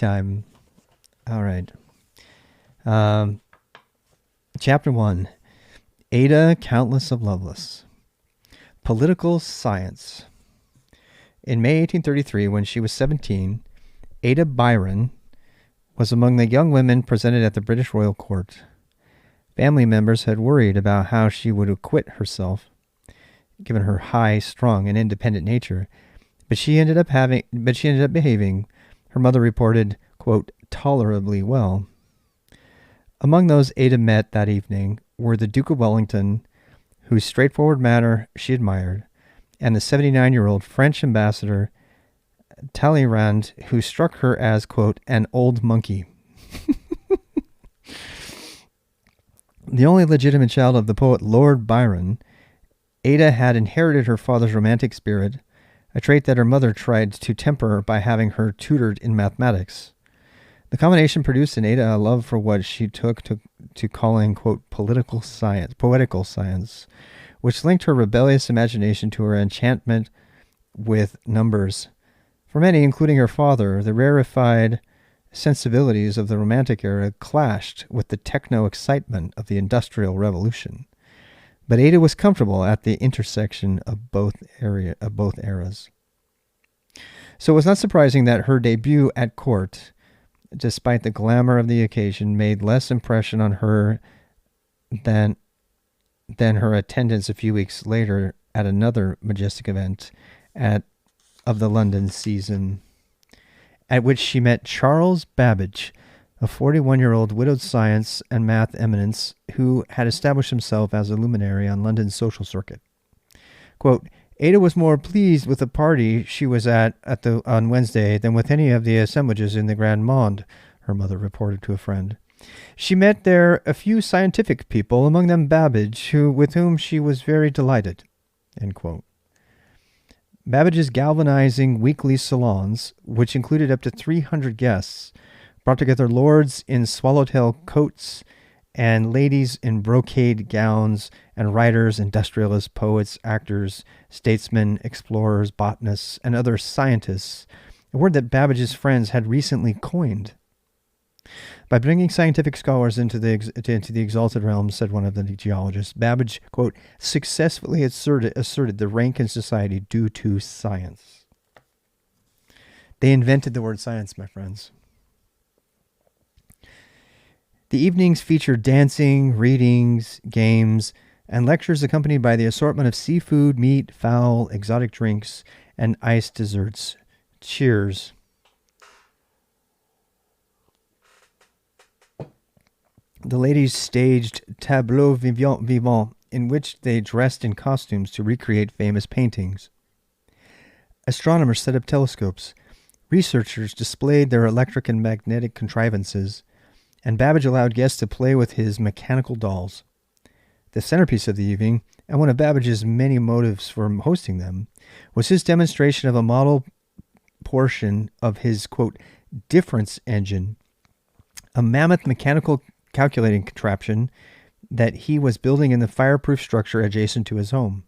time. All right. Chapter 1. Ada, Countess of Lovelace. Political Science. In May 1833, when she was 17, Ada Byron was among the young women presented at the British royal court. Family members had worried about how she would acquit herself, given her high, strung, and independent nature, but she ended up behaving, her mother reported, quote, tolerably well. Among those Ada met that evening were the Duke of Wellington, whose straightforward manner she admired, and the 79-year-old French ambassador, Talleyrand, who struck her as, quote, an old monkey. The only legitimate child of the poet Lord Byron, Ada had inherited her father's romantic spirit, a trait that her mother tried to temper by having her tutored in mathematics. The combination produced in Ada a love for what she took to calling, quote, poetical science, which linked her rebellious imagination to her enchantment with numbers. For many, including her father, the rarefied sensibilities of the Romantic era clashed with the techno-excitement of the Industrial Revolution. But Ada was comfortable at the intersection of both eras. So it was not surprising that her debut at court, despite the glamour of the occasion, made less impression on her than her attendance a few weeks later at another majestic event of the London season, at which she met Charles Babbage, a 41-year-old widowed science and math eminence who had established himself as a luminary on London's social circuit. Quote, Ada was more pleased with the party she was at on Wednesday than with any of the assemblages in the Grand Monde, her mother reported to a friend. She met there a few scientific people, among them Babbage, with whom she was very delighted. End quote. Babbage's galvanizing weekly salons, which included up to 300 guests, brought together lords in swallowtail coats and ladies in brocade gowns and writers, industrialists, poets, actors, statesmen, explorers, botanists, and other scientists, a word that Babbage's friends had recently coined. By bringing scientific scholars into the exalted realms, said one of the geologists, Babbage, quote, successfully asserted the rank in society due to science. They invented the word science, my friends. The evenings featured dancing, readings, games, and lectures accompanied by the assortment of seafood, meat, fowl, exotic drinks, and iced desserts. Cheers. The ladies staged tableaux vivants in which they dressed in costumes to recreate famous paintings. Astronomers set up telescopes. Researchers displayed their electric and magnetic contrivances, and Babbage allowed guests to play with his mechanical dolls. The centerpiece of the evening, and one of Babbage's many motives for hosting them, was his demonstration of a model portion of his, quote, difference engine, a mammoth mechanical calculating contraption that he was building in the fireproof structure adjacent to his home.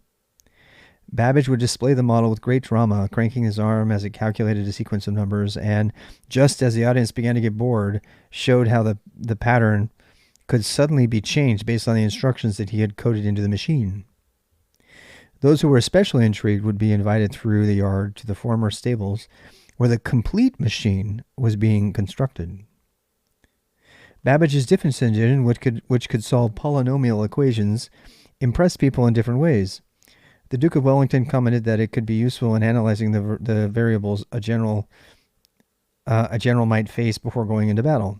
Babbage would display the model with great drama, cranking his arm as it calculated a sequence of numbers, and just as the audience began to get bored, showed how the pattern could suddenly be changed based on the instructions that he had coded into the machine. Those who were especially intrigued would be invited through the yard to the former stables, where the complete machine was being constructed. Babbage's difference engine, which could solve polynomial equations, impressed people in different ways. The Duke of Wellington commented that it could be useful in analyzing the variables a general might face before going into battle.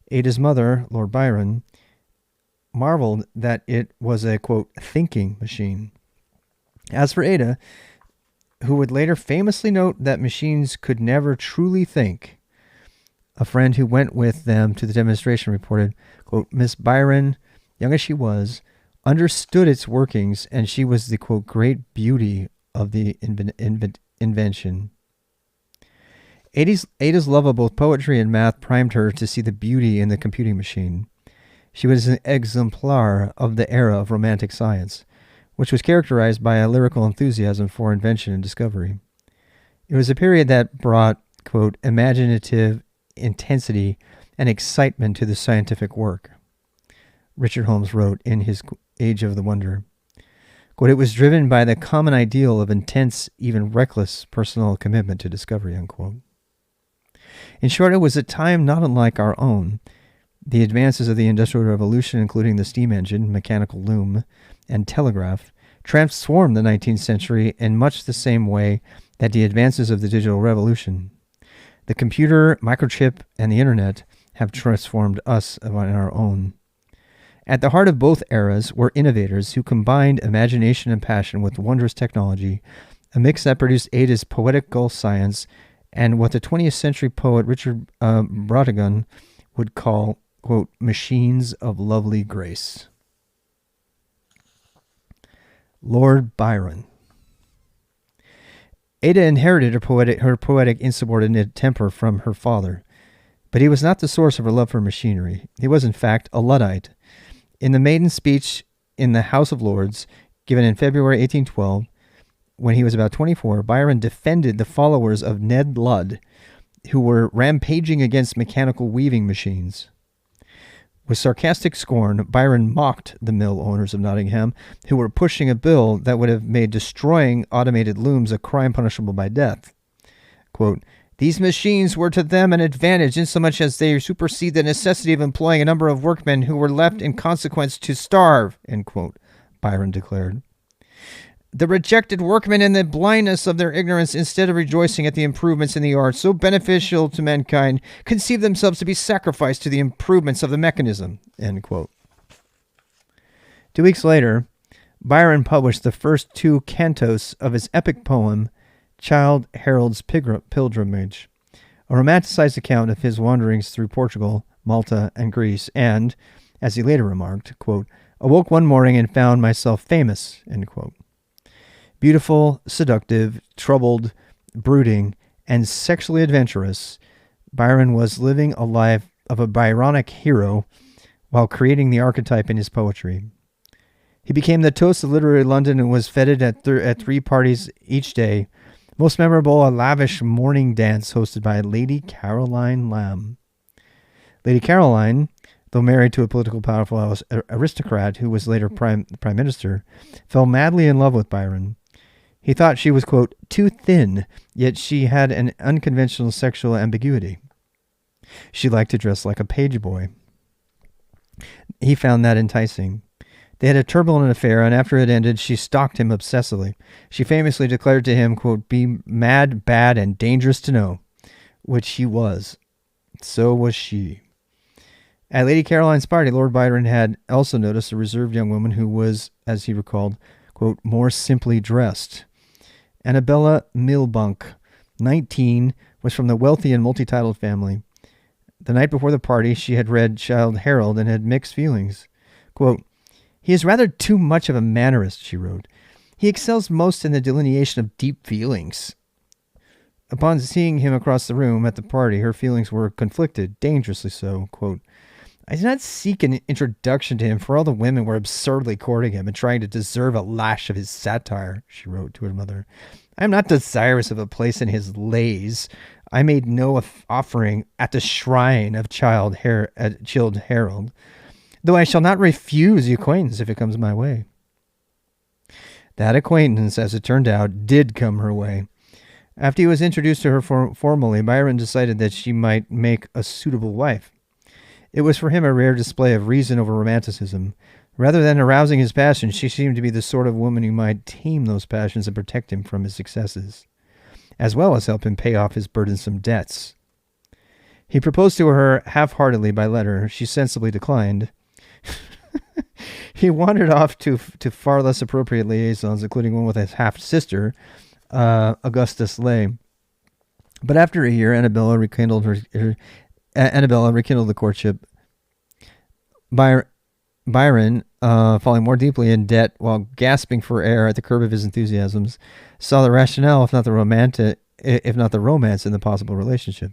Ada's mother, Lord Byron, marveled that it was a, quote, thinking machine. As for Ada, who would later famously note that machines could never truly think, a friend who went with them to the demonstration reported, quote, Miss Byron, young as she was, understood its workings, and she was the, quote, great beauty of the invention. Ada's love of both poetry and math primed her to see the beauty in the computing machine. She was an exemplar of the era of romantic science, which was characterized by a lyrical enthusiasm for invention and discovery. It was a period that brought, quote, imaginative intensity and excitement to the scientific work. Richard Holmes wrote in his Age of the Wonder, quote, "It was driven by the common ideal of intense, even reckless personal commitment to discovery," unquote. In short, it was a time not unlike our own. The advances of the Industrial Revolution, including the steam engine, mechanical loom, and telegraph, transformed the 19th century in much the same way that the advances of the digital revolution, the computer, microchip, and the internet have transformed us on our own. At the heart of both eras were innovators who combined imagination and passion with wondrous technology, a mix that produced Ada's poetical science and what the 20th century poet Richard Brautigan would call, quote, "machines of lovely grace." Lord Byron. Ada inherited her poetic insubordinate temper from her father, but he was not the source of her love for machinery. He was, in fact, a Luddite. In the maiden speech in the House of Lords, given in February 1812, when he was about 24, Byron defended the followers of Ned Ludd, who were rampaging against mechanical weaving machines. With sarcastic scorn, Byron mocked the mill owners of Nottingham, who were pushing a bill that would have made destroying automated looms a crime punishable by death. Quote, "These machines were to them an advantage insomuch as they supersede the necessity of employing a number of workmen who were left in consequence to starve," end quote, Byron declared. "The rejected workmen in the blindness of their ignorance, instead of rejoicing at the improvements in the art so beneficial to mankind, conceive themselves to be sacrificed to the improvements of the mechanism," end quote. 2 weeks later, Byron published the first 2 cantos of his epic poem, Childe Harold's Pilgrimage, a romanticized account of his wanderings through Portugal, Malta, and Greece, and, as he later remarked, quote, "awoke one morning and found myself famous," end quote. Beautiful, seductive, troubled, brooding, and sexually adventurous, Byron was living a life of a Byronic hero while creating the archetype in his poetry. He became the toast of literary London and was feted at 3 parties each day, most memorable a lavish morning dance hosted by Lady Caroline Lamb. Lady Caroline, though married to a political powerful aristocrat who was later prime minister, fell madly in love with Byron. He thought she was, quote, "too thin," yet she had an unconventional sexual ambiguity. She liked to dress like a page boy. He found that enticing. They had a turbulent affair, and after it ended, she stalked him obsessively. She famously declared to him, quote, "be mad, bad, and dangerous to know," which he was. So was she. At Lady Caroline's party, Lord Byron had also noticed a reserved young woman who was, as he recalled, quote, "more simply dressed." Annabella Milbank, 19, was from the wealthy and multi-titled family. The night before the party, she had read Childe Harold and had mixed feelings. Quote, "He is rather too much of a mannerist," she wrote. "He excels most in the delineation of deep feelings." Upon seeing him across the room at the party, her feelings were conflicted, dangerously so. Quote, "I did not seek an introduction to him, for all the women were absurdly courting him and trying to deserve a lash of his satire," she wrote to her mother. "I am not desirous of a place in his lays. I made no offering at the shrine of Childe Harold, though I shall not refuse the acquaintance if it comes my way." That acquaintance, as it turned out, did come her way. After he was introduced to her formally, Byron decided that she might make a suitable wife. It was for him a rare display of reason over romanticism. Rather than arousing his passions, she seemed to be the sort of woman who might tame those passions and protect him from his successes, as well as help him pay off his burdensome debts. He proposed to her half-heartedly by letter. She sensibly declined. He wandered off to far less appropriate liaisons, including one with his half-sister, Augustus Lay. But after a year, Annabella rekindled the courtship. Byron, falling more deeply in debt while gasping for air at the curb of his enthusiasms, saw the rationale, if not the romance in the possible relationship.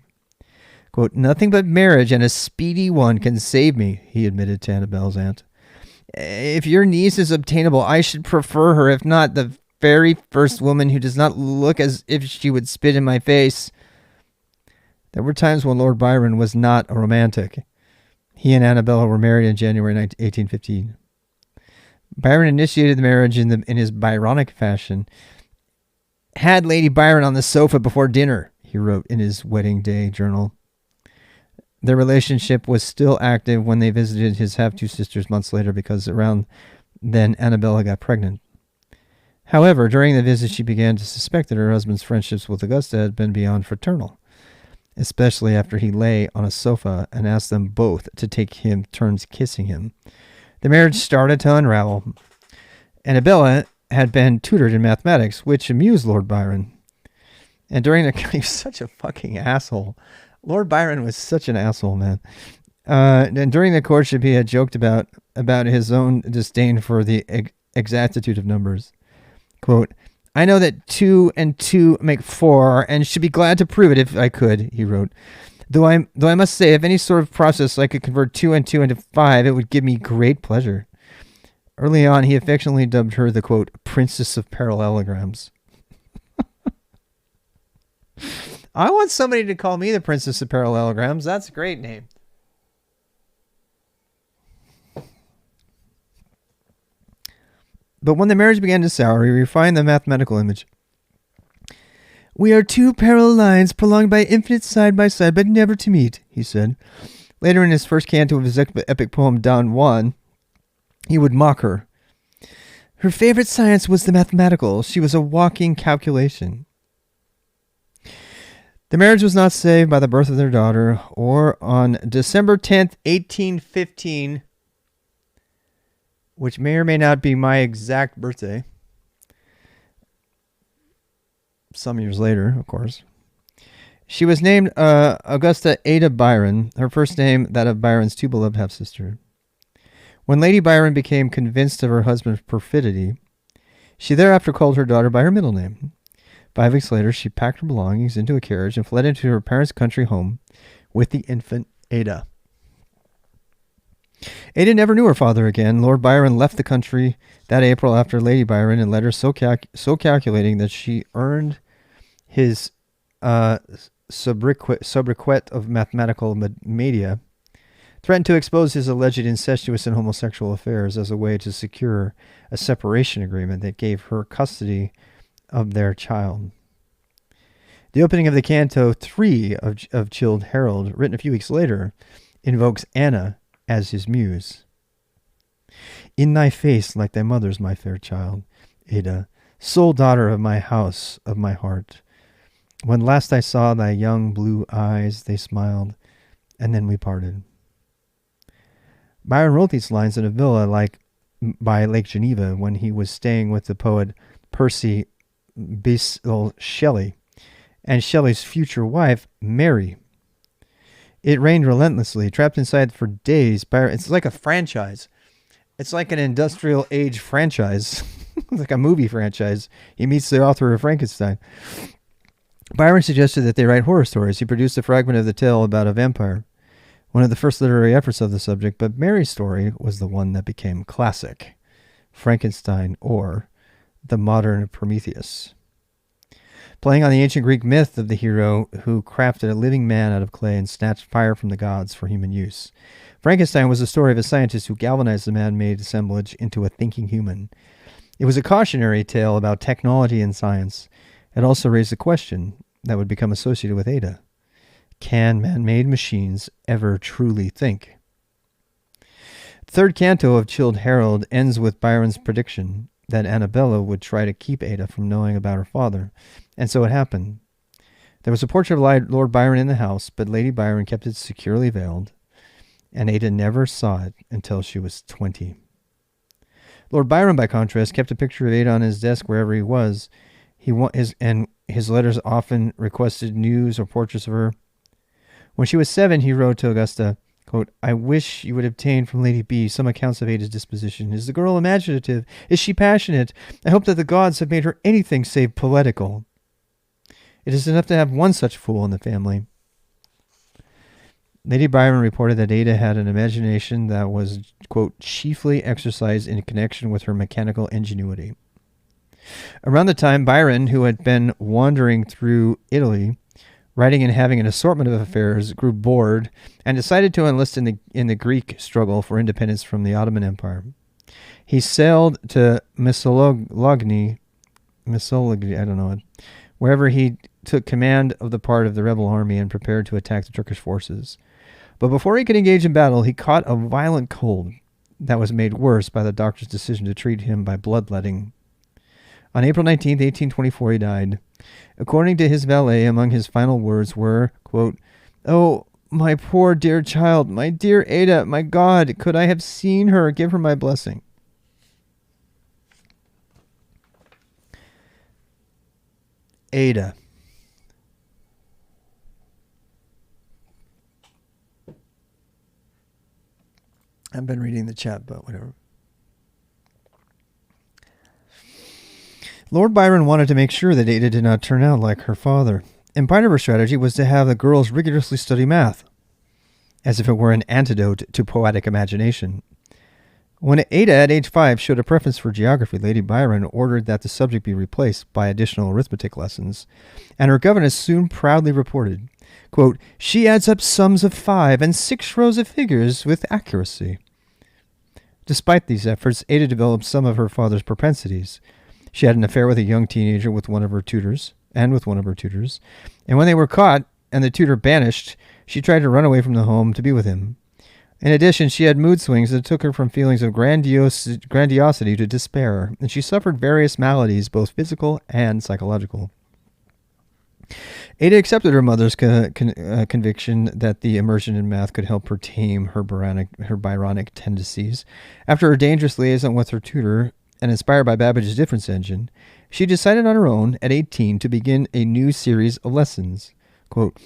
Quote, "Nothing but marriage, and a speedy one, can save me," he admitted to Annabella's aunt. "If your niece is obtainable, I should prefer her, if not the very first woman who does not look as if she would spit in my face." There were times when Lord Byron was not a romantic. He and Annabella were married in January 1815. Byron initiated the marriage in his Byronic fashion. Had Lady Byron on the sofa before dinner, he wrote in his wedding day journal. Their relationship was still active when they visited his have-two sisters months later, because around then Annabella got pregnant. However, during the visit, she began to suspect that her husband's friendships with Augusta had been beyond fraternal, especially after he lay on a sofa and asked them both to take turns kissing him. The marriage started to unravel. Annabella had been tutored in mathematics, which amused Lord Byron. And during he was such a fucking asshole. Lord Byron was such an asshole, man. And during the courtship, he had joked about his own disdain for the exactitude of numbers. Quote, "I know that 2 and 2 make 4, and should be glad to prove it if I could," he wrote. Though I must say, if any sort of process I could convert 2 and 2 into 5, it would give me great pleasure. Early on, he affectionately dubbed her the, quote, "Princess of Parallelograms." I want somebody to call me the Princess of Parallelograms. That's a great name. But when the marriage began to sour, he refined the mathematical image. "We are two parallel lines prolonged by infinite side by side, but never to meet," he said. Later in his first canto of his epic poem, Don Juan, he would mock her. "Her favorite science was the mathematical. She was a walking calculation." The marriage was not saved by the birth of their daughter, or on December 10th, 1815, which may or may not be my exact birthday. Some years later, of course. She was named Augusta Ada Byron, her first name that of Byron's too beloved half-sister. When Lady Byron became convinced of her husband's perfidy, she thereafter called her daughter by her middle name. 5 weeks later, she packed her belongings into a carriage and fled into her parents' country home with the infant Ada. Ada never knew her father again. Lord Byron left the country that April after Lady Byron in letters so calculating that she earned his sobriquet of mathematical media, threatened to expose his alleged incestuous and homosexual affairs as a way to secure a separation agreement that gave her custody of their child. The opening of the Canto 3 of Childe Harold, written a few weeks later, invokes Anna as his muse. "In thy face, like thy mother's, my fair child, Ada, sole daughter of my house, of my heart. When last I saw thy young blue eyes, they smiled, and then we parted." Byron wrote these lines in a villa by Lake Geneva when he was staying with the poet Percy Bysshe Shelley and Shelley's future wife, Mary. It rained relentlessly. Trapped inside for days, Byron, it's like a franchise. It's like an industrial age franchise. Like a movie franchise. He meets the author of Frankenstein. Byron suggested that they write horror stories. He produced a fragment of the tale about a vampire, one of the first literary efforts of the subject, but Mary's story was the one that became classic, Frankenstein, or the modern Prometheus. Playing on the ancient Greek myth of the hero who crafted a living man out of clay and snatched fire from the gods for human use, Frankenstein was the story of a scientist who galvanized the man-made assemblage into a thinking human. It was a cautionary tale about technology and science. It also raised a question that would become associated with Ada. Can man-made machines ever truly think? The third canto of Childe Harold ends with Byron's prediction that Annabella would try to keep Ada from knowing about her father, and so it happened. There was a portrait of Lord Byron in the house, but Lady Byron kept it securely veiled, and Ada never saw it until she was 20. Lord Byron, by contrast, kept a picture of Ada on his desk wherever he was. His letters often requested news or portraits of her. When she was 7, he wrote to Augusta, quote, "I wish you would obtain from Lady B some accounts of Ada's disposition. Is the girl imaginative? Is she passionate? I hope that the gods have made her anything save poetical. It is enough to have one such fool in the family." Lady Byron reported that Ada had an imagination that was, quote, "chiefly exercised in connection with her mechanical ingenuity." Around the time Byron, who had been wandering through Italy, writing and having an assortment of affairs, grew bored and decided to enlist in the Greek struggle for independence from the Ottoman Empire. He sailed to Missolonghi, I don't know it, wherever he took command of the part of the rebel army and prepared to attack the Turkish forces. But before he could engage in battle, he caught a violent cold that was made worse by the doctor's decision to treat him by bloodletting. On April 19, 1824, he died. According to his valet, among his final words were, quote, "Oh, my poor dear child, my dear Ada, my God, could I have seen her, give her my blessing." Ada. I've been reading the chat, but whatever. Lord Byron wanted to make sure that Ada did not turn out like her father, and part of her strategy was to have the girls rigorously study math, as if it were an antidote to poetic imagination. When Ada, at age 5, showed a preference for geography, Lady Byron ordered that the subject be replaced by additional arithmetic lessons, and her governess soon proudly reported, quote, "She adds up sums of 5 and 6 rows of figures with accuracy." Despite these efforts, Ada developed some of her father's propensities. She had an affair with a young teenager with one of her tutors, and when they were caught and the tutor banished, she tried to run away from the home to be with him. In addition, she had mood swings that took her from feelings of grandiosity to despair, and she suffered various maladies, both physical and psychological. Ada accepted her mother's conviction that the immersion in math could help her tame her Byronic tendencies. After her dangerous liaison with her tutor, and inspired by Babbage's difference engine, she decided on her own at 18 to begin a new series of lessons. Quote,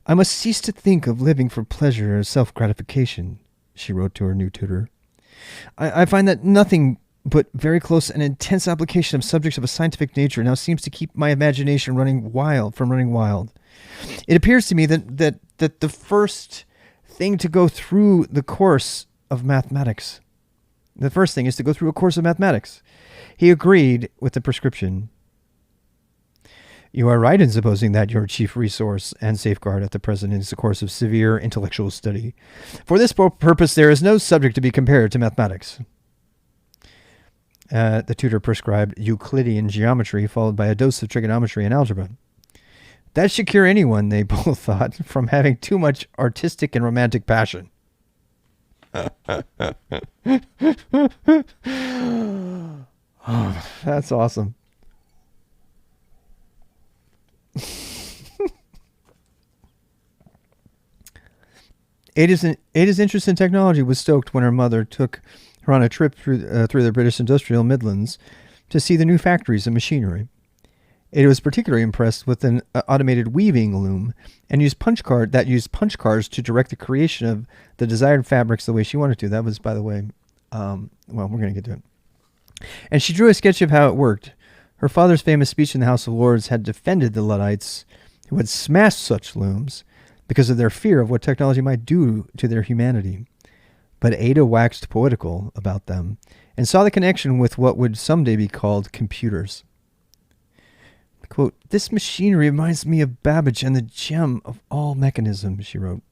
"I must cease to think of living for pleasure or self-gratification," she wrote to her new tutor. I find that nothing but very close and intense application of subjects of a scientific nature now seems to keep my imagination running wild. It appears to me that the first thing to go through the course of mathematics, the first thing is to go through a course of mathematics. He agreed with the prescription. "You are right in supposing that your chief resource and safeguard at the present is a course of severe intellectual study. For this purpose, there is no subject to be compared to mathematics." The tutor prescribed Euclidean geometry, followed by a dose of trigonometry and algebra. That should cure anyone, they both thought, from having too much artistic and romantic passion. Oh, that's awesome. Ada's interest in technology was stoked when her mother took her on a trip through the British industrial Midlands to see the new factories and machinery. Ada was particularly impressed with an automated weaving loom and used punch cards to direct the creation of the desired fabrics the way she wanted to. That was, by the way, well, we're going to get to it. And she drew a sketch of how it worked. Her father's famous speech in the House of Lords had defended the Luddites who had smashed such looms because of their fear of what technology might do to their humanity. But Ada waxed poetical about them and saw the connection with what would someday be called computers. Quote, "This machinery reminds me of Babbage and the gem of all mechanism," she wrote.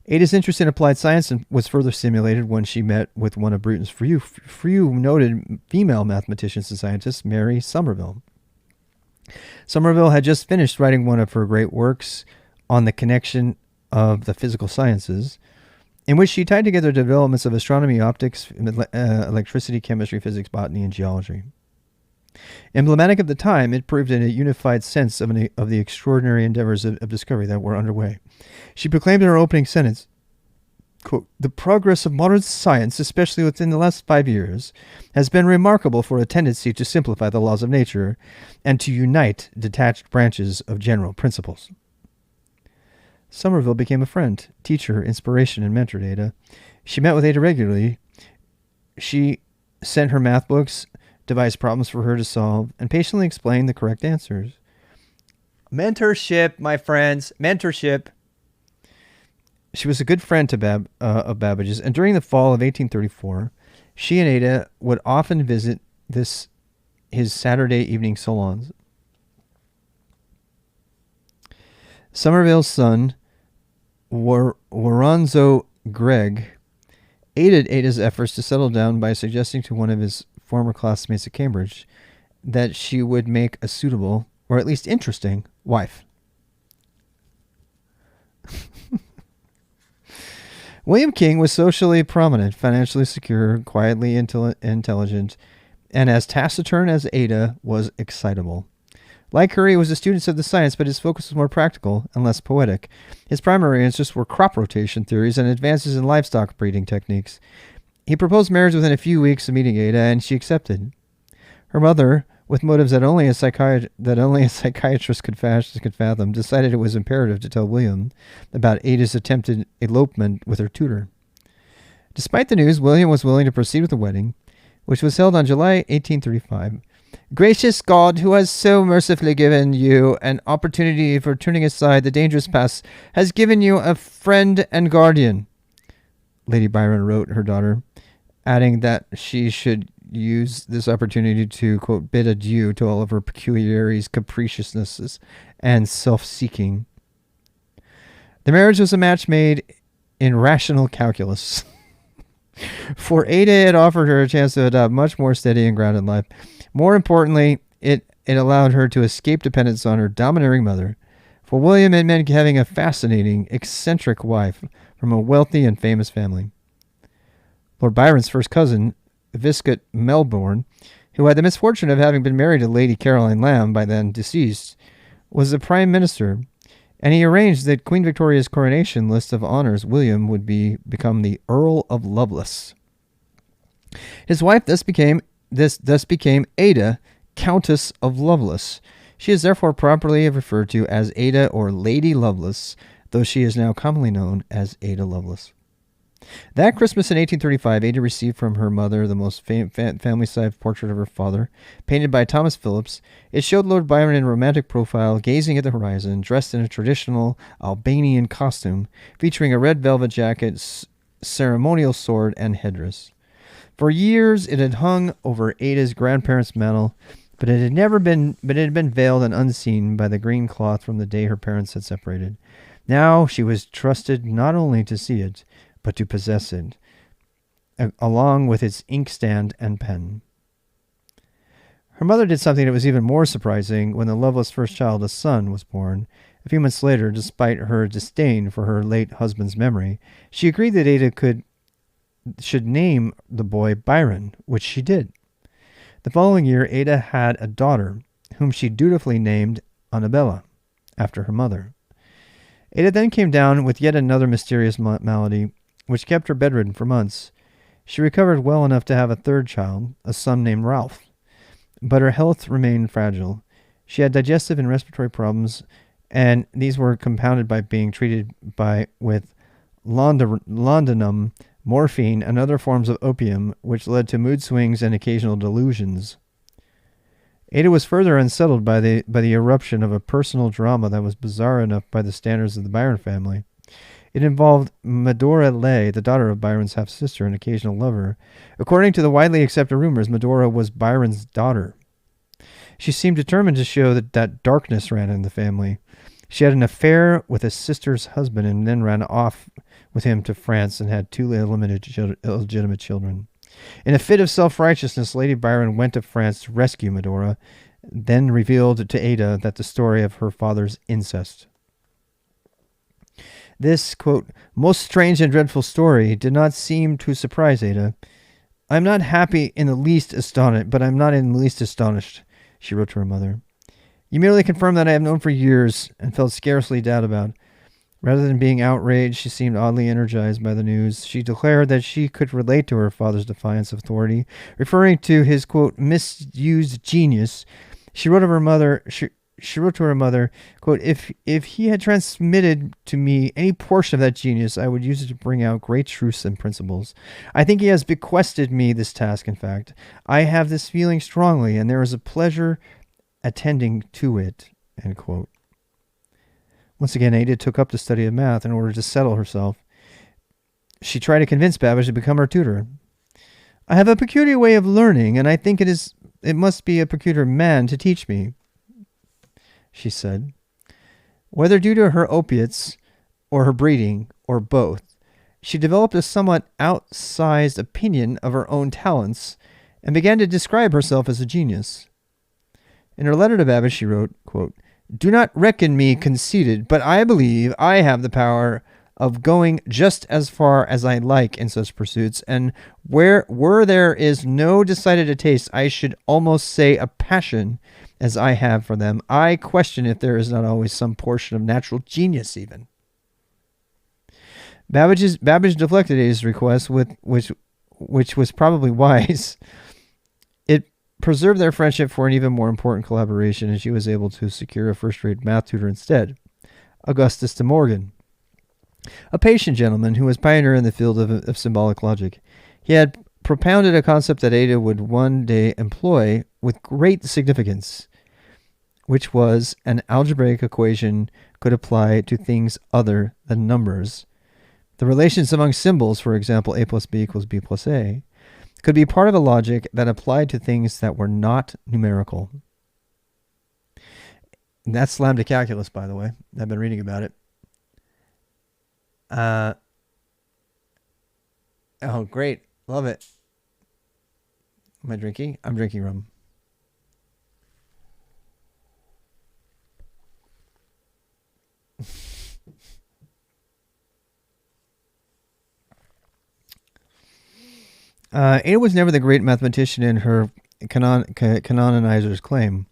Ada's interest in applied science was further stimulated when she met with one of Britain's few noted female mathematicians and scientists, Mary Somerville. Somerville had just finished writing one of her great works on the connection of the physical sciences, in which she tied together developments of astronomy, optics, electricity, chemistry, physics, botany, and geology. Emblematic of the time, it proved in a unified sense of the extraordinary endeavors of discovery that were underway. She proclaimed in her opening sentence, quote, "The progress of modern science, especially within the last 5 years, has been remarkable for a tendency to simplify the laws of nature and to unite detached branches of general principles." Somerville became a friend, teacher, inspiration, and mentor to Ada. She met with Ada regularly. She sent her math books, devised problems for her to solve, and patiently explained the correct answers. Mentorship, my friends, mentorship. She was a good friend to of Babbage's, and during the fall of 1834, she and Ada would often visit his Saturday evening salons. Somerville's son, Woronzow Gregg, aided Ada's efforts to settle down by suggesting to one of his former classmates at Cambridge that she would make a suitable, or at least interesting, wife. William King was socially prominent, financially secure, quietly intelligent, and as taciturn as Ada was excitable. Like her, he was a student of the science, but his focus was more practical and less poetic. His primary interests were crop rotation theories and advances in livestock breeding techniques. He proposed marriage within a few weeks of meeting Ada, and she accepted. Her mother, with motives that only a psychiatrist could fathom, decided it was imperative to tell William about Ada's attempted elopement with her tutor. Despite the news, William was willing to proceed with the wedding, which was held on July 1835. Gracious God, who has so mercifully given you an opportunity for turning aside the dangerous paths, has given you a friend and guardian, Lady Byron wrote her daughter, adding that she should use this opportunity to, quote, bid adieu to all of her peculiarities, capriciousnesses, and self-seeking. The marriage was a match made in rational calculus. For Ada, it offered her a chance to adopt much more steady and grounded life. More importantly, it allowed her to escape dependence on her domineering mother. For William, it meant having a fascinating, eccentric wife from a wealthy and famous family. Lord Byron's first cousin, Viscount Melbourne, who had the misfortune of having been married to Lady Caroline Lamb, by then deceased, was the Prime Minister, and he arranged that Queen Victoria's coronation list of honors William would become the Earl of Lovelace. His wife thus became Ada, Countess of Lovelace. She is therefore properly referred to as Ada or Lady Lovelace, though she is now commonly known as Ada Lovelace. That Christmas in 1835, Ada received from her mother the most family-sized portrait of her father, painted by Thomas Phillips. It showed Lord Byron in romantic profile, gazing at the horizon, dressed in a traditional Albanian costume, featuring a red velvet jacket, ceremonial sword, and headdress. For years, it had hung over Ada's grandparents' mantel, but it had been veiled and unseen by the green cloth from the day her parents had separated. Now she was trusted not only to see it, but to possess it, along with its inkstand and pen. Her mother did something that was even more surprising when the Lovelace first child, a son, was born. A few months later, despite her disdain for her late husband's memory, she agreed that Ada should name the boy Byron, which she did. The following year, Ada had a daughter, whom she dutifully named Annabella, after her mother. Ada then came down with yet another mysterious malady, which kept her bedridden for months. She recovered well enough to have a third child, a son named Ralph, but her health remained fragile. She had digestive and respiratory problems, and these were compounded by being treated with laudanum, morphine, and other forms of opium, which led to mood swings and occasional delusions. Ada was further unsettled by the eruption of a personal drama that was bizarre enough by the standards of the Byron family. It involved Medora Leigh, the daughter of Byron's half-sister and occasional lover. According to the widely accepted rumors, Medora was Byron's daughter. She seemed determined to show that darkness ran in the family. She had an affair with a sister's husband and then ran off with him to France and had two illegitimate children. In a fit of self-righteousness, Lady Byron went to France to rescue Medora, then revealed to Ada that the story of her father's incest. This, quote, most strange and dreadful story did not seem to surprise Ada. "I am not happy in the least astonished, but I am not in the least astonished," she wrote to her mother. "You merely confirm that I have known for years and felt scarcely doubt about." Rather than being outraged, she seemed oddly energized by the news. She declared that she could relate to her father's defiance of authority, referring to his, quote, misused genius. She wrote to her mother, quote, if he had transmitted to me any portion of that genius, I would use it to bring out great truths and principles. I think he has bequested me this task, in fact. I have this feeling strongly, and there is a pleasure attending to it, end quote. Once again, Ada took up the study of math in order to settle herself. She tried to convince Babbage to become her tutor. "I have a peculiar way of learning, and I think it must be a peculiar man to teach me," she said. Whether due to her opiates or her breeding or both, she developed a somewhat outsized opinion of her own talents and began to describe herself as a genius. In her letter to Babbage, she wrote, quote, "Do not reckon me conceited, but I believe I have the power of going just as far as I like in such pursuits, and where there is no decided a taste, I should almost say a passion, as I have for them, I question if there is not always some portion of natural genius even." Babbage deflected Ada's request, which was probably wise. It preserved their friendship for an even more important collaboration, and she was able to secure a first-rate math tutor instead, Augustus De Morgan, a patient gentleman who was pioneer in the field of symbolic logic. He had propounded a concept that Ada would one day employ with great significance, which was an algebraic equation could apply to things other than numbers. The relations among symbols, for example, a plus b equals b plus a, could be part of a logic that applied to things that were not numerical. And that's lambda calculus, by the way. I've been reading about it. Oh, great. Love it. Am I drinking? I'm drinking rum. Ada was never the great mathematician in her canonizer's claim.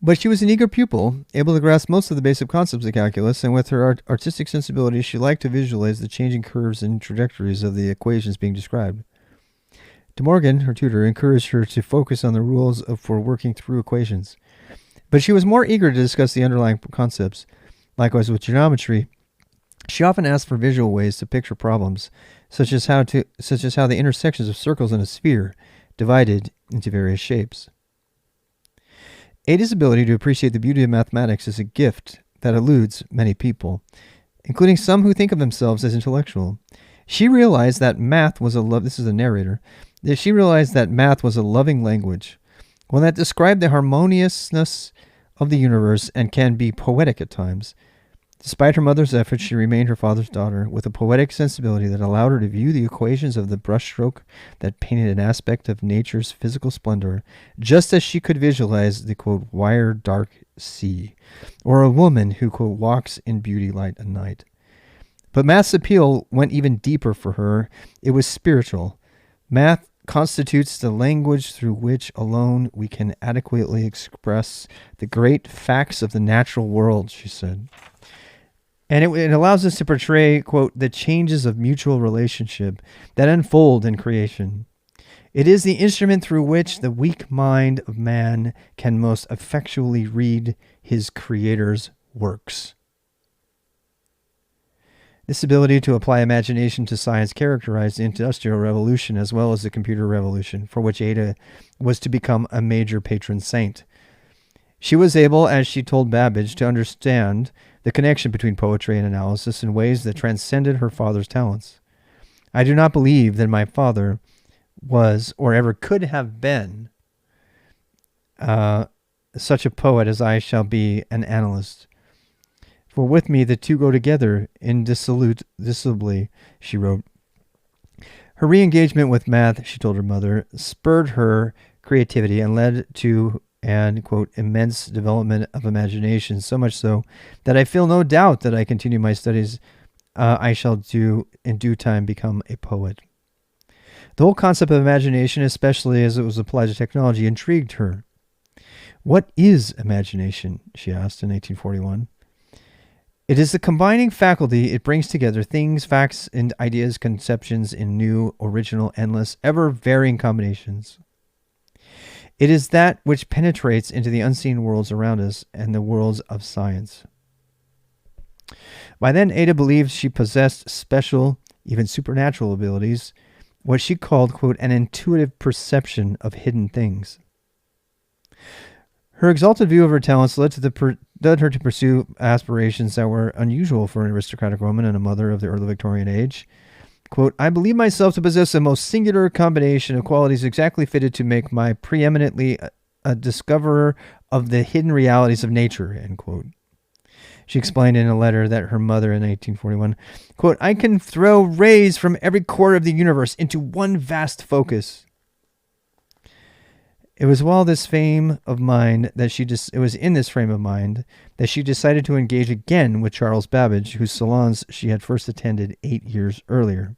But she was an eager pupil, able to grasp most of the basic concepts of calculus, and with her artistic sensibility, she liked to visualize the changing curves and trajectories of the equations being described. De Morgan, her tutor, encouraged her to focus on the rules for working through equations. But she was more eager to discuss the underlying concepts. Likewise with geometry, she often asked for visual ways to picture problems, such as how the intersections of circles in a sphere divided into various shapes. Ada's ability to appreciate the beauty of mathematics is a gift that eludes many people, including some who think of themselves as intellectual. She realized that math was this is a narrator, that she realized that math was a loving language, one that described the harmoniousness of the universe and can be poetic at times. Despite her mother's efforts, she remained her father's daughter, with a poetic sensibility that allowed her to view the equations of the brushstroke that painted an aspect of nature's physical splendor, just as she could visualize the, quote, wire dark sea, or a woman who, quote, walks in beauty light and night. But math's appeal went even deeper for her. It was spiritual. Math constitutes the language through which alone we can adequately express the great facts of the natural world, she said. And it allows us to portray, quote, the changes of mutual relationship that unfold in creation. It is the instrument through which the weak mind of man can most effectually read his Creator's works. This ability to apply imagination to science characterized the Industrial Revolution as well as the Computer Revolution, for which Ada was to become a major patron saint. She was able, as she told Babbage, to understand the connection between poetry and analysis in ways that transcended her father's talents. I do not believe that my father was or ever could have been such a poet as I shall be an analyst. For with me the two go together indissolubly, she wrote. Her re-engagement with math, she told her mother, spurred her creativity and led to an, quote, immense development of imagination, so much so that I feel no doubt that I continue my studies, I shall in due time become a poet. The whole concept of imagination, especially as it was applied to technology, intrigued her. What is imagination? She asked in 1841. It is the combining faculty. It brings together things, facts, and ideas, conceptions in new, original, endless, ever-varying combinations. It is that which penetrates into the unseen worlds around us and the worlds of science. By then, Ada believed she possessed special, even supernatural abilities, what she called, quote, an intuitive perception of hidden things. Her exalted view of her talents led her to pursue aspirations that were unusual for an aristocratic woman and a mother of the early Victorian age. Quote, I believe myself to possess a most singular combination of qualities exactly fitted to make my preeminently a discoverer of the hidden realities of nature, end quote. She explained in a letter that her mother in 1841, quote, "I can throw rays from every quarter of the universe into one vast focus." It was in this frame of mind that she decided to engage again with Charles Babbage, whose salons she had first attended 8 years earlier.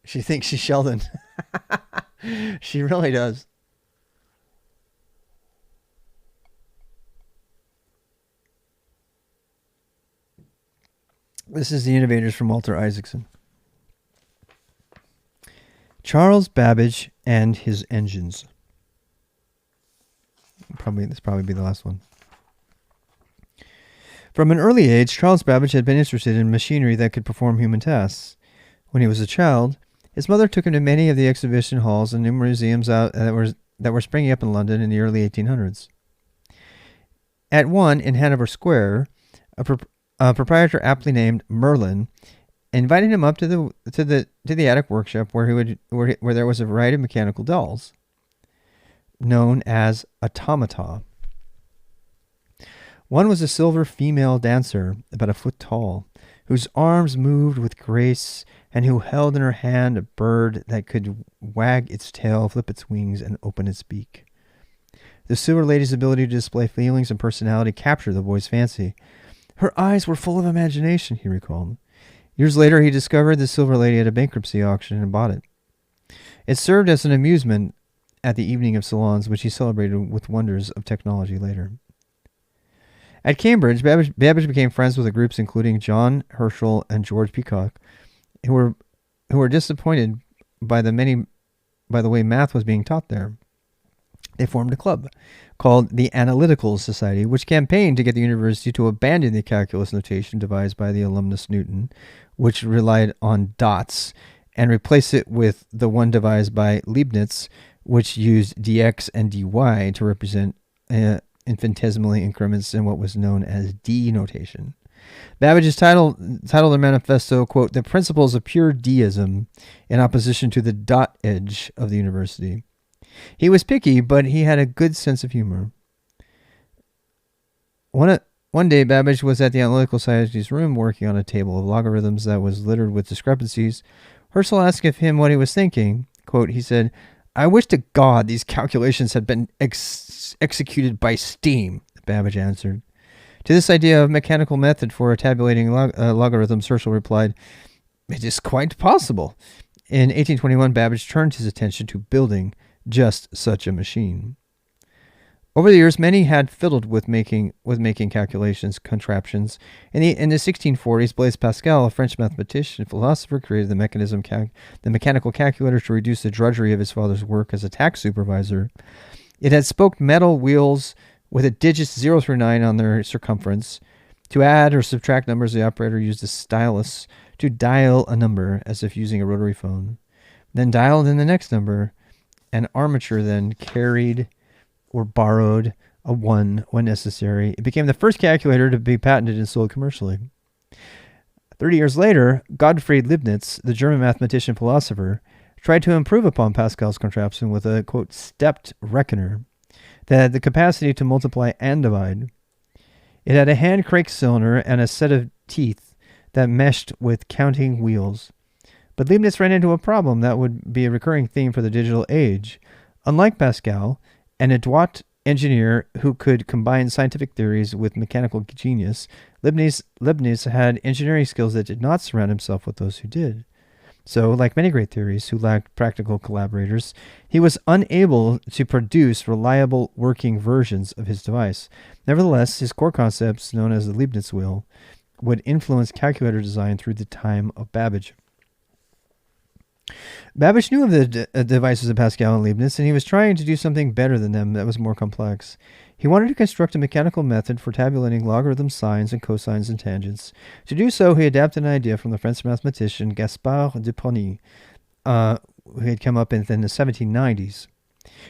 She thinks she's Sheldon. She really does. This is The Innovators from Walter Isaacson. Charles Babbage and his engines. This probably be the last one. From an early age, Charles Babbage had been interested in machinery that could perform human tasks. When he was a child, his mother took him to many of the exhibition halls and museums that were springing up in London in the early 1800s. At one in Hanover Square, a proprietor aptly named Merlin invited him up to the attic workshop where there was a variety of mechanical dolls known as automata. One was a silver female dancer about a foot tall, whose arms moved with grace and who held in her hand a bird that could wag its tail, flip its wings, and open its beak. The silver lady's ability to display feelings and personality captured the boy's fancy. Her eyes were full of imagination, he recalled. Years later, he discovered the silver lady at a bankruptcy auction and bought it. It served as an amusement at the evening of salons, which he celebrated with wonders of technology later. At Cambridge, Babbage became friends with the groups including John Herschel and George Peacock, who were disappointed by the way math was being taught there. They formed a club called the Analytical Society, which campaigned to get the university to abandon the calculus notation devised by the alumnus Newton, which relied on dots, and replace it with the one devised by Leibniz, which used dx and dy to represent infinitesimal increments in what was known as D notation. Babbage's titled their manifesto, quote, "The Principles of Pure Deism in Opposition to the Dot Edge of the University." He was picky, but he had a good sense of humor. One day, Babbage was at the Analytical Society's room working on a table of logarithms that was littered with discrepancies. Herschel asked of him what he was thinking. Quote, he said, "I wish to God these calculations had been executed by steam," Babbage answered. To this idea of mechanical method for tabulating logarithms, Herschel replied, "It is quite possible." In 1821, Babbage turned his attention to building just such a machine. Over the years, many had fiddled with making calculations, contraptions. In the 1640s, Blaise Pascal, a French mathematician and philosopher, created the mechanical calculator to reduce the drudgery of his father's work as a tax supervisor. It had spoked metal wheels with the digits 0 through 9 on their circumference. To add or subtract numbers, the operator used a stylus to dial a number as if using a rotary phone. Then dialed in the next number. An armature then carried or borrowed a 1 when necessary. It became the first calculator to be patented and sold commercially. 30 years later, Godfrey Libnitz, the German mathematician philosopher, tried to improve upon Pascal's contraption with a, quote, stepped reckoner that had the capacity to multiply and divide. It had a hand crank cylinder and a set of teeth that meshed with counting wheels. But Leibniz ran into a problem that would be a recurring theme for the digital age. Unlike Pascal, an adroit engineer who could combine scientific theories with mechanical genius, Leibniz had engineering skills that did not surround himself with those who did. So, like many great theorists who lacked practical collaborators, he was unable to produce reliable working versions of his device. Nevertheless, his core concepts, known as the Leibniz Wheel, would influence calculator design through the time of Babbage. Babbage knew of the devices of Pascal and Leibniz, and he was trying to do something better than them that was more complex. He wanted to construct a mechanical method for tabulating logarithms, sines, and cosines and tangents. To do so, he adapted an idea from the French mathematician Gaspard de Prony, who had come up in the 1790s.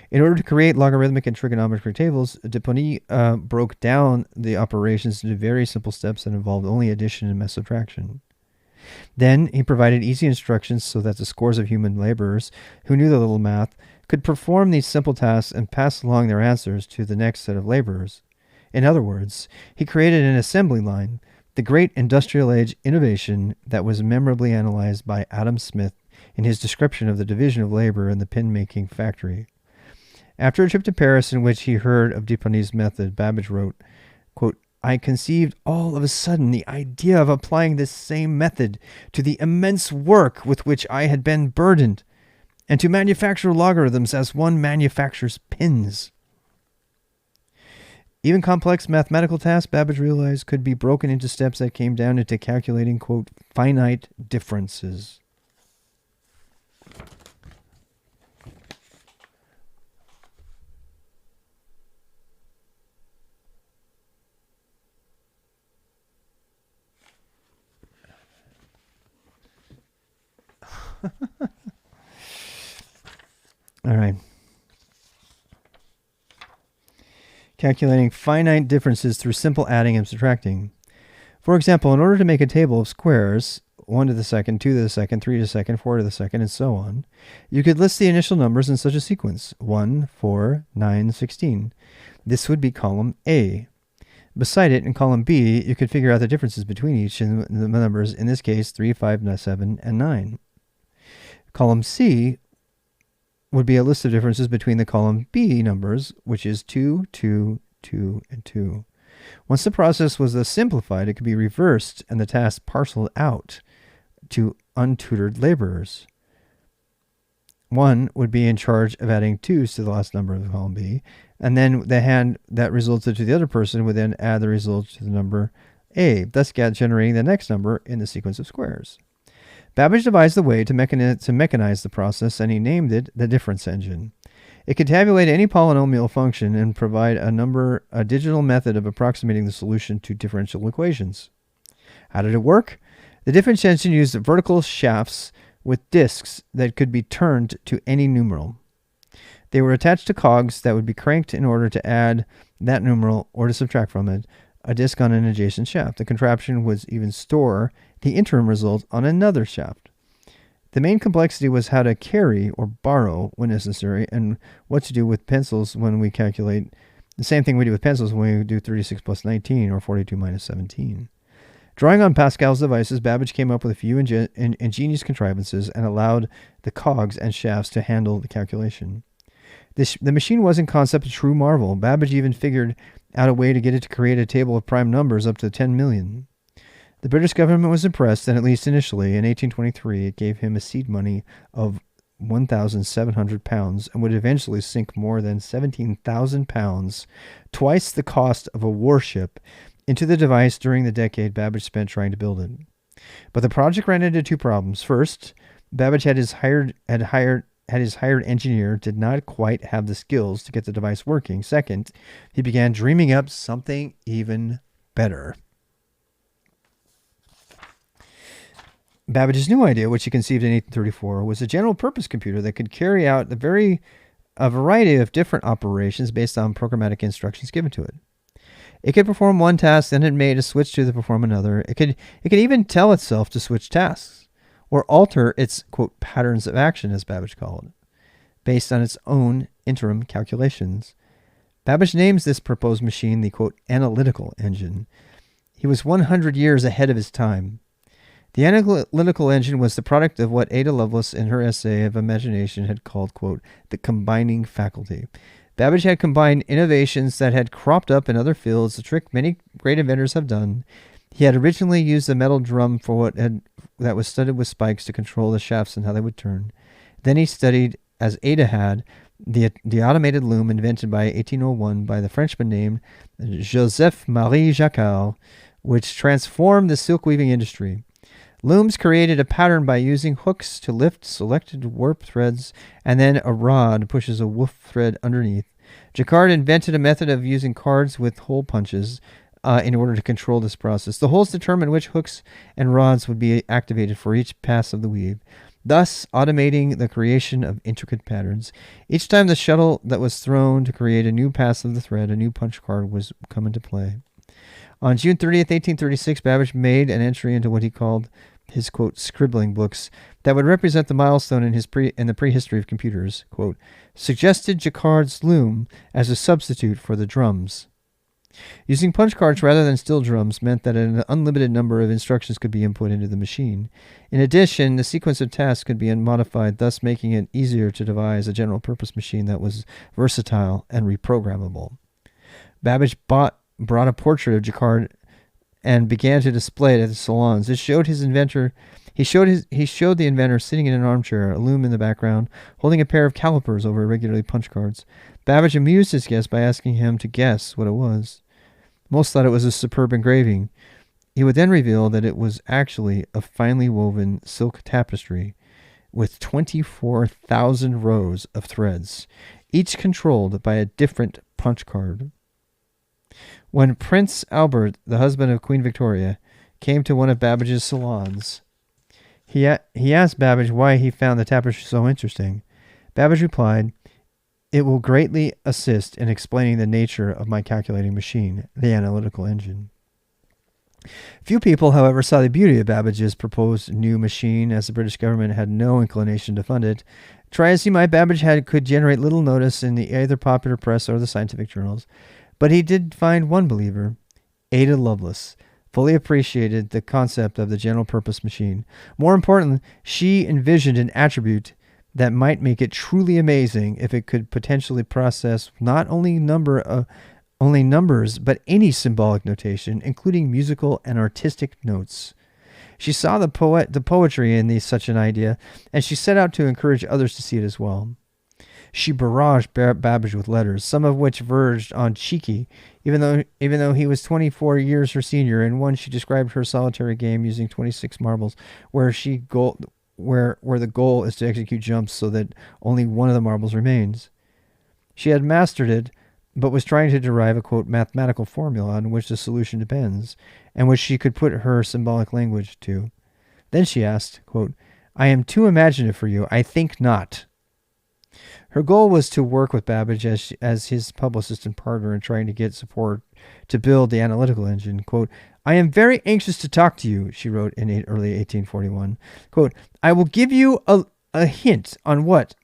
In order to create logarithmic and trigonometric tables, de Prony broke down the operations into very simple steps that involved only addition and subtraction. Then he provided easy instructions so that the scores of human laborers who knew the little math could perform these simple tasks and pass along their answers to the next set of laborers. In other words, he created an assembly line, the great industrial age innovation that was memorably analyzed by Adam Smith in his description of the division of labor in the pen-making factory. After a trip to Paris in which he heard of Dupin's method, Babbage wrote, quote, I conceived all of a sudden the idea of applying this same method to the immense work with which I had been burdened, and to manufacture logarithms as one manufactures pins. Even complex mathematical tasks, Babbage realized, could be broken into steps that came down into calculating, quote, finite differences. All right. Calculating finite differences through simple adding and subtracting. For example, in order to make a table of squares, 1 to the second, 2 to the second, 3 to the second, 4 to the second, and so on, you could list the initial numbers in such a sequence: 1, 4, 9, 16. This would be column A. Beside it, in column B, you could figure out the differences between each of the numbers, in this case, 3, 5, 7, and 9. Column C would be a list of differences between the column B numbers, which is 2, 2, 2, and 2. Once the process was thus simplified, it could be reversed and the task parceled out to untutored laborers. One would be in charge of adding 2s to the last number of the column B, and then the hand that resulted to the other person would then add the result to the number A, thus generating the next number in the sequence of squares. Babbage devised a way to mechanize the process, and he named it the difference engine. It could tabulate any polynomial function and provide a digital method of approximating the solution to differential equations. How did it work? The difference engine used vertical shafts with disks that could be turned to any numeral. They were attached to cogs that would be cranked in order to add that numeral or to subtract from it a disk on an adjacent shaft. The contraption would even store the interim result on another shaft. The main complexity was how to carry or borrow when necessary, and what to do with pencils when we calculate the same thing we do with pencils when we do 36 plus 19 or 42 minus 17. Drawing on Pascal's devices, Babbage came up with a few ingenious contrivances and allowed the cogs and shafts to handle the calculation. The machine was in concept a true marvel. Babbage even figured out a way to get it to create a table of prime numbers up to 10 million. The British government was impressed, and at least initially, in 1823, it gave him a seed money of £1,700 and would eventually sink more than £17,000, twice the cost of a warship, into the device during the decade Babbage spent trying to build it. But the project ran into two problems. First, Babbage his hired engineer did not quite have the skills to get the device working. Second, he began dreaming up something even better. Babbage's new idea, which he conceived in 1834, was a general-purpose computer that could carry out a variety of different operations based on programmatic instructions given to it. It could perform one task, then it made a switch to perform another. It could even tell itself to switch tasks, or alter its, quote, patterns of action, as Babbage called it, based on its own interim calculations. Babbage names this proposed machine the, quote, Analytical Engine. He was 100 years ahead of his time. The Analytical Engine was the product of what Ada Lovelace in her essay of imagination had called, quote, the combining faculty. Babbage had combined innovations that had cropped up in other fields, a trick many great inventors have done. He had originally used a metal drum that was studded with spikes to control the shafts and how they would turn. Then he studied, as Ada had, the automated loom invented by 1801 by the Frenchman named Joseph-Marie Jacquard, which transformed the silk weaving industry. Looms created a pattern by using hooks to lift selected warp threads, and then a rod pushes a woof thread underneath. Jacquard invented a method of using cards with hole punches in order to control this process. The holes determined which hooks and rods would be activated for each pass of the weave, thus automating the creation of intricate patterns. Each time the shuttle that was thrown to create a new pass of the thread, a new punch card was come into play. On June 30th, 1836, Babbage made an entry into what he called his, quote, scribbling books that would represent the milestone in the prehistory of computers. Quote, suggested Jacquard's loom as a substitute for the drums. Using punch cards rather than steel drums meant that an unlimited number of instructions could be input into the machine. In addition, the sequence of tasks could be modified, thus making it easier to devise a general-purpose machine that was versatile and reprogrammable. Babbage brought a portrait of Jacquard and began to display it at the salons. It showed his inventor. He showed the inventor sitting in an armchair, a loom in the background, holding a pair of calipers over irregularly punched cards. Babbage amused his guest by asking him to guess what it was. Most thought it was a superb engraving. He would then reveal that it was actually a finely woven silk tapestry with 24,000 rows of threads, each controlled by a different punch card. When Prince Albert, the husband of Queen Victoria, came to one of Babbage's salons, he asked Babbage why he found the tapestry so interesting. Babbage replied, "It will greatly assist in explaining the nature of my calculating machine, the Analytical Engine." Few people, however, saw the beauty of Babbage's proposed new machine, as the British government had no inclination to fund it. Try as he might, Babbage could generate little notice in the either popular press or the scientific journals. But he did find one believer. Ada Lovelace fully appreciated the concept of the general-purpose machine. More important, she envisioned an attribute that might make it truly amazing if it could potentially process not only numbers, but any symbolic notation, including musical and artistic notes. She saw the poetry in such an idea, and she set out to encourage others to see it as well. She barraged Babbage with letters, some of which verged on cheeky, even though he was 24 years her senior. In one, she described her solitary game using 26 marbles, where the goal is to execute jumps so that only one of the marbles remains. She had mastered it, but was trying to derive a, quote, mathematical formula on which the solution depends, and which she could put her symbolic language to. Then she asked, quote, "I am too imaginative for you. I think not." Her goal was to work with Babbage as his publicist and partner in trying to get support to build the Analytical Engine. Quote, "I am very anxious to talk to you," she wrote in early 1841. Quote, "I will give you a hint on what.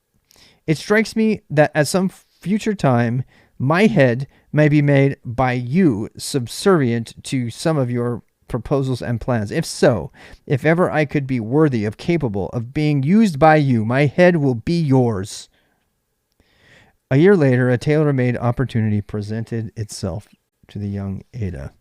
It strikes me that at some future time, my head may be made by you subservient to some of your proposals and plans. If so, if ever I could be worthy of capable of being used by you, my head will be yours." A year later, a tailor-made opportunity presented itself to the young Ada.